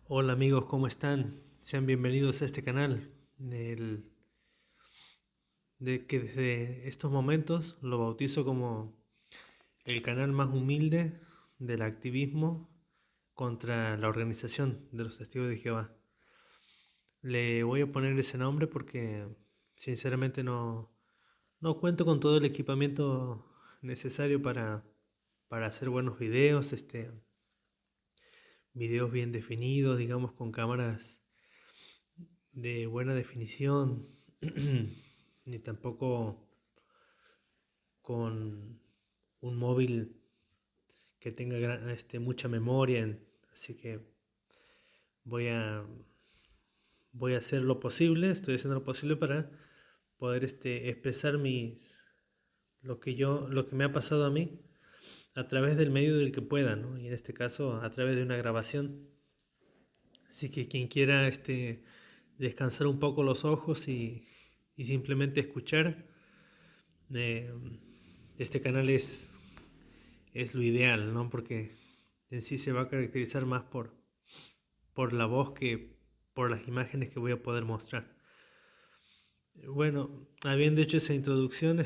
Hola amigos, ¿cómo están? Sean bienvenidos a este canal, del- de que desde estos momentos lo bautizo como el canal más humilde del activismo contra la organización de los Testigos de Jehová. Le voy a poner ese nombre porque sinceramente no cuento con todo el equipamiento necesario para hacer buenos videos, videos bien definidos, digamos, con cámaras de buena definición, ni tampoco con un móvil que tenga mucha memoria. Así que voy a, voy a hacer lo posible, estoy haciendo lo posible para poder expresar lo que me ha pasado a mí a través del medio del que pueda, ¿no? Y en este caso a través de una grabación. Así que quien quiera descansar un poco los ojos y simplemente escuchar, eh, este canal es lo ideal, ¿no? Porque en sí se va a caracterizar más por la voz que por las imágenes que voy a poder mostrar. Bueno, habiendo hecho esa introducción,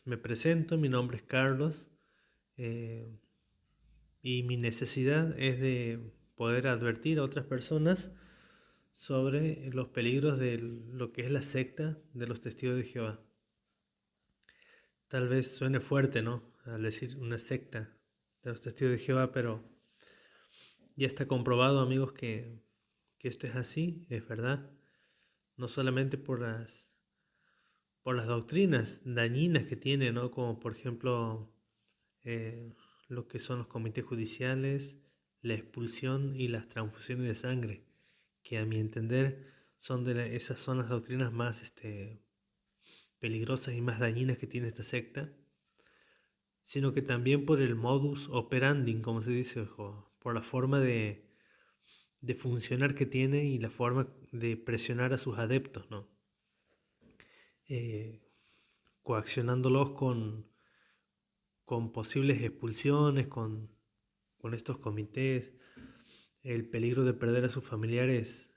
me presento, mi nombre es Carlos, eh, y mi necesidad es de poder advertir a otras personas sobre los peligros de lo que es la secta de los testigos de Jehová. Tal vez suene fuerte, ¿no? Al decir una secta de los testigos de Jehová, pero ya está comprobado, amigos, que esto es así, es verdad. No solamente por las doctrinas dañinas que tiene, ¿no? Como por ejemplo, eh, lo que son los comités judiciales, la expulsión y las transfusiones de sangre, que a mi entender esas son las doctrinas más peligrosas y más dañinas que tiene esta secta, sino que también por el modus operandi, como se dice, por la forma de funcionar que tiene y la forma de presionar a sus adeptos, ¿no? Eh, Coaccionándolos con posibles expulsiones, con estos comités, el peligro de perder a sus familiares,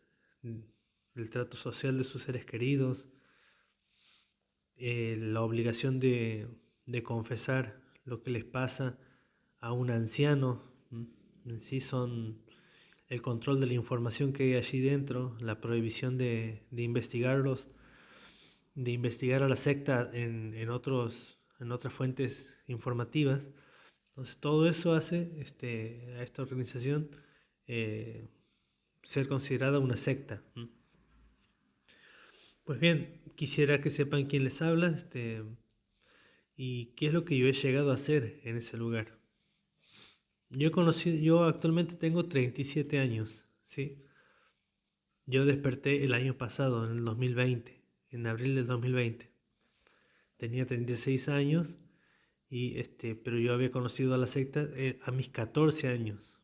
el trato social de sus seres queridos, la obligación de confesar lo que les pasa a un anciano. En sí son el control de la información que hay allí dentro, la prohibición de investigarlos, de investigar a la secta en otras fuentes informativas. Entonces todo eso hace a esta organización eh, ser considerada una secta. Pues bien, quisiera que sepan quién les habla, y qué es lo que yo he llegado a hacer en ese lugar. Yo actualmente tengo 37 años, ¿sí? Yo desperté el año pasado, en el 2020, en abril del 2020. Tenía 36 años, pero yo había conocido a la secta a mis 14 años.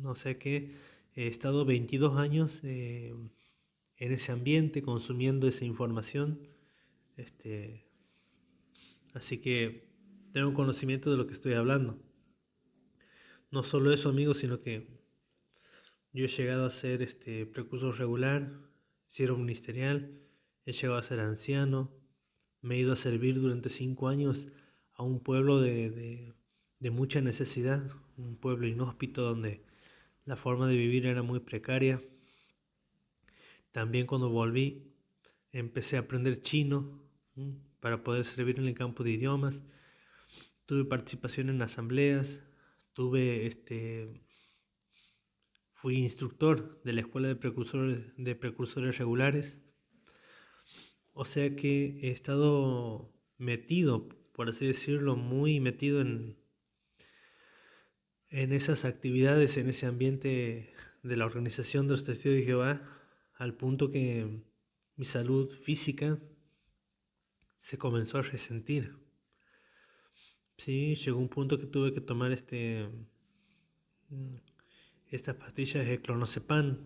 O sea que he estado 22 años en ese ambiente, consumiendo esa información. Este, Así que tengo conocimiento de lo que estoy hablando. No solo eso, amigos, sino que yo he llegado a ser precursor regular, siervo ministerial, he llegado a ser anciano, me he ido a servir durante 5 años a un pueblo de mucha necesidad, un pueblo inhóspito donde la forma de vivir era muy precaria. También cuando volví empecé a aprender chino, para poder servir en el campo de idiomas. Tuve participación en asambleas, tuve fui instructor de la escuela de precursores regulares. O sea que he estado metido, por así decirlo, muy metido en esas actividades, en ese ambiente de la organización de los Testigos de Jehová, al punto que mi salud física se comenzó a resentir. Sí, llegó un punto que tuve que tomar estas pastillas de clonazepam,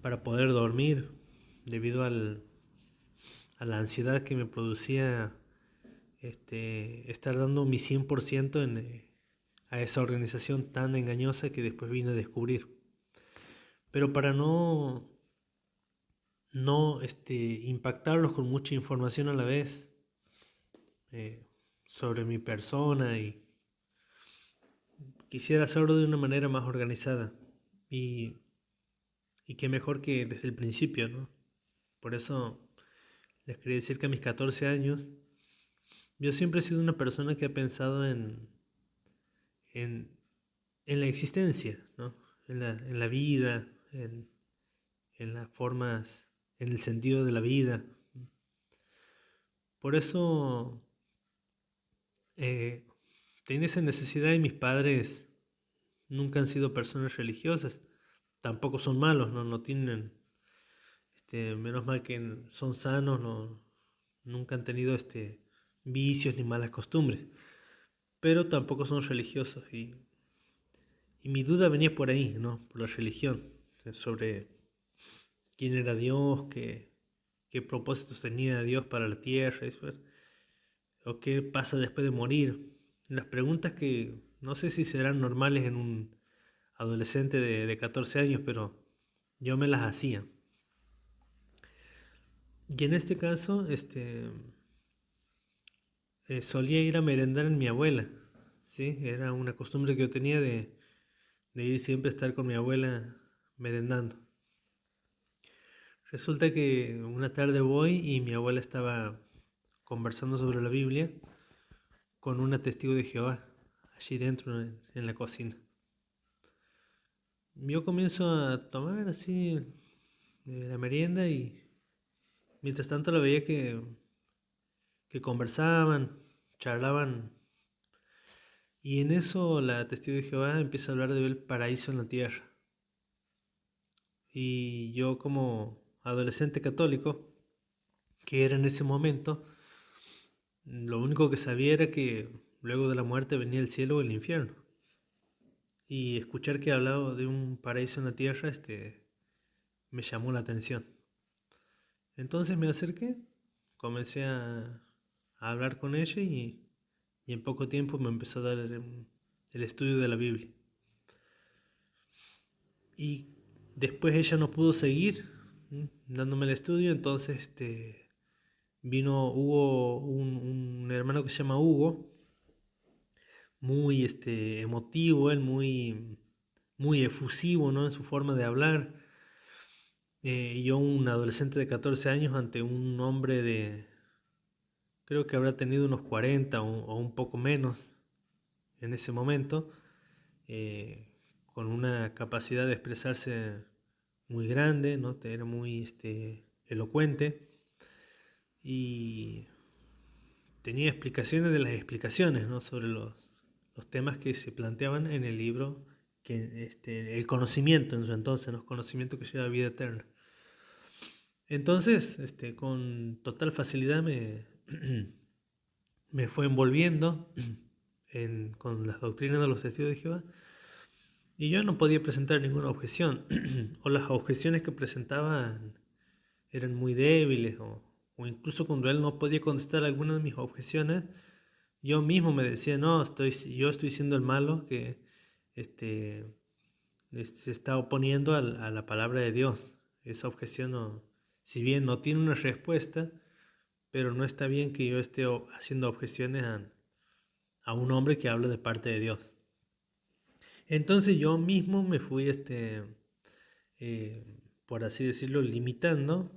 para poder dormir, debido a la ansiedad que me producía estar dando mi 100% a esa organización tan engañosa que después vine a descubrir. pero para no impactarlos con mucha información a la vez eh, sobre mi persona, y quisiera hacerlo de una manera más organizada y, y qué mejor que desde el principio, ¿no? Por eso les quería decir que a mis 14 años yo siempre he sido una persona que ha pensado en, en la existencia, ¿no? En la vida, en las formas, en el sentido de la vida. Por eso tenía esa necesidad, y mis padres nunca han sido personas religiosas. Tampoco son malos, no tienen, menos mal que son sanos, nunca han tenido vicios ni malas costumbres, pero tampoco son religiosos. Y mi duda venía por ahí, ¿no? Por la religión, sobre quién era Dios, qué propósitos tenía Dios para la tierra, eso, o qué pasa después de morir. Las preguntas que no sé si serán normales en un adolescente de 14 años, pero yo me las hacía. Y en este caso, solía ir a merendar en mi abuela, ¿sí? Era una costumbre que yo tenía de ir siempre a estar con mi abuela merendando. Resulta que una tarde voy y mi abuela estaba conversando sobre la Biblia con una testigo de Jehová, allí dentro en la cocina. Yo comienzo a tomar así la merienda, y mientras tanto la veía que conversaban, charlaban, y en eso la testigo de Jehová empieza a hablar del paraíso en la tierra. Y yo, como adolescente católico que era en ese momento, lo único que sabía era que luego de la muerte venía el cielo o el infierno. Y escuchar que hablaba de un paraíso en la tierra, me llamó la atención. Entonces me acerqué, comencé a hablar con ella, y en poco tiempo me empezó a dar el estudio de la Biblia. Y después ella no pudo seguir dándome el estudio, entonces hubo un hermano que se llama Hugo, muy emotivo, él muy efusivo, ¿no? En su forma de hablar. Y yo, un adolescente de 14 años, ante un hombre creo que habrá tenido unos 40 o un poco menos en ese momento, eh, con una capacidad de expresarse muy grande, ¿no? Era muy elocuente, y tenía explicaciones de las explicaciones, ¿no? Sobre los temas que se planteaban en el libro, el conocimiento en su entonces, ¿no? Conocimiento que lleva a vida eterna. Entonces, con total facilidad me fue envolviendo con las doctrinas de los testigos de Jehová, y yo no podía presentar ninguna objeción, o las objeciones que presentaban eran muy débiles, o incluso cuando él no podía contestar alguna de mis objeciones, yo mismo me decía, no, yo estoy siendo el malo que este, se está oponiendo a la palabra de Dios. Esa objeción, no, si bien no tiene una respuesta, pero no está bien que yo esté haciendo objeciones a un hombre que habla de parte de Dios. Entonces yo mismo me fui, eh, por así decirlo, limitando.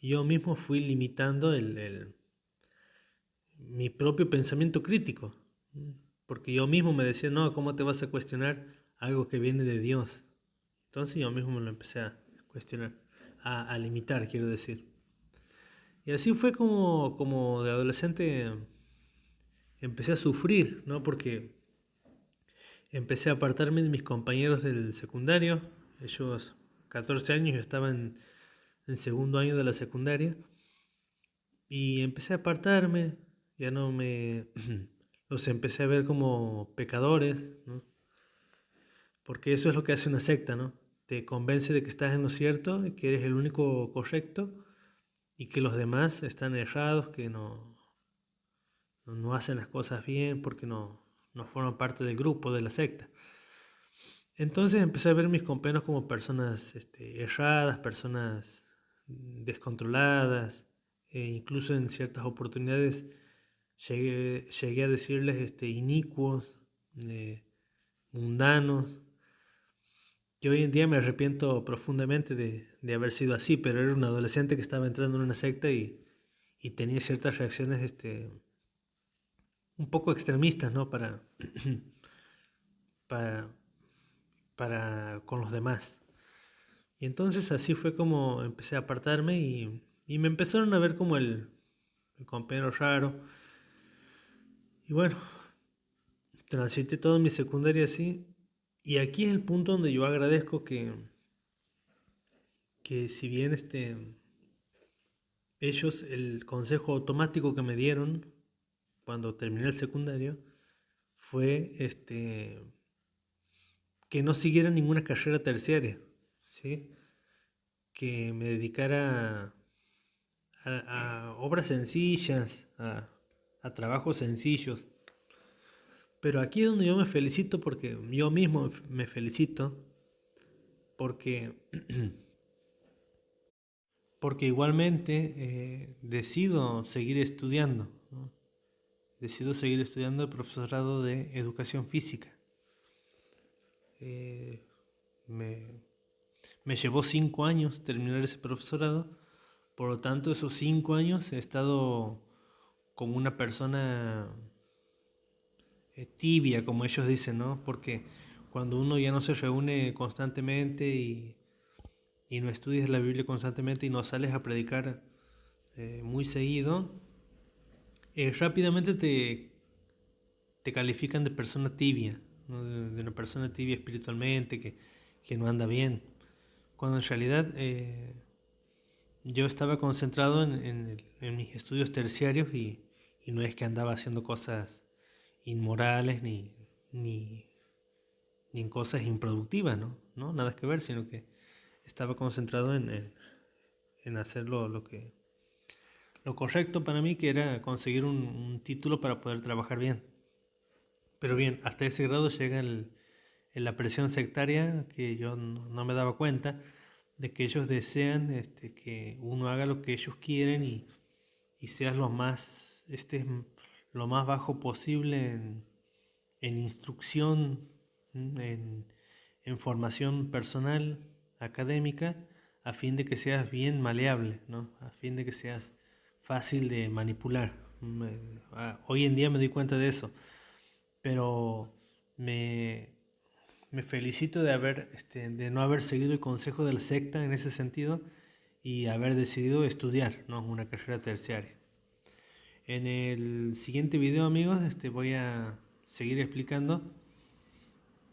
Yo mismo fui limitando mi propio pensamiento crítico, porque yo mismo me decía, no, ¿cómo te vas a cuestionar algo que viene de Dios? Entonces yo mismo me lo empecé a cuestionar, a limitar, quiero decir. Y así fue como de adolescente empecé a sufrir, ¿no? Porque empecé a apartarme de mis compañeros del secundario. Ellos, 14 años, yo estaba en segundo año de la secundaria. Y empecé a apartarme, ya no me... los empecé a ver como pecadores, ¿no? Porque eso es lo que hace una secta, ¿no? Te convence de que estás en lo cierto, que eres el único correcto, y que los demás están errados, que no hacen las cosas bien porque no forman parte del grupo, de la secta. Entonces empecé a ver mis compañeros como personas erradas, personas descontroladas, e incluso en ciertas oportunidades llegué a decirles inicuos, eh, mundanos, que hoy en día me arrepiento profundamente de haber sido así, pero era un adolescente que estaba entrando en una secta y tenía ciertas reacciones un poco extremistas, ¿no? Para, para con los demás. Y entonces así fue como empecé a apartarme y me empezaron a ver como el compañero raro. Y bueno, transité toda mi secundaria así. Y aquí es el punto donde yo agradezco que si bien ellos, el consejo automático que me dieron cuando terminé el secundario fue que no siguiera ninguna carrera terciaria, ¿sí? Que me dedicara a obras sencillas, a trabajos sencillos. Pero aquí es donde yo me felicito porque yo mismo me felicito porque, porque igualmente decido seguir estudiando, ¿no? Decido seguir estudiando el profesorado de educación física. Eh, me, me llevó 5 años terminar ese profesorado, por lo tanto esos 5 años he estado como una persona tibia, como ellos dicen, ¿no? Porque cuando uno ya no se reúne constantemente y no estudias la Biblia constantemente y no sales a predicar muy seguido, rápidamente te califican de persona tibia, ¿no? De una persona tibia espiritualmente, que no anda bien. Cuando en realidad yo estaba concentrado en mis estudios terciarios y no es que andaba haciendo cosas inmorales ni, ni en cosas improductivas, ¿no? ¿No? Nada que ver, sino que estaba concentrado en hacer lo correcto para mí, que era conseguir un título para poder trabajar bien. Pero bien, hasta ese grado llega la presión sectaria que yo no me daba cuenta de que ellos desean que uno haga lo que ellos quieren y seas lo más bajo posible en instrucción, en formación personal, académica, a fin de que seas bien maleable, ¿no? A fin de que seas fácil de manipular. Hoy en día me doy cuenta de eso, pero me, me felicito de no haber seguido el consejo de la secta en ese sentido y haber decidido estudiar, ¿no? Una carrera terciaria. En el siguiente video, amigos, voy a seguir explicando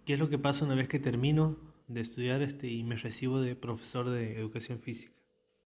qué es lo que pasa una vez que termino de estudiar y me recibo de profesor de educación física.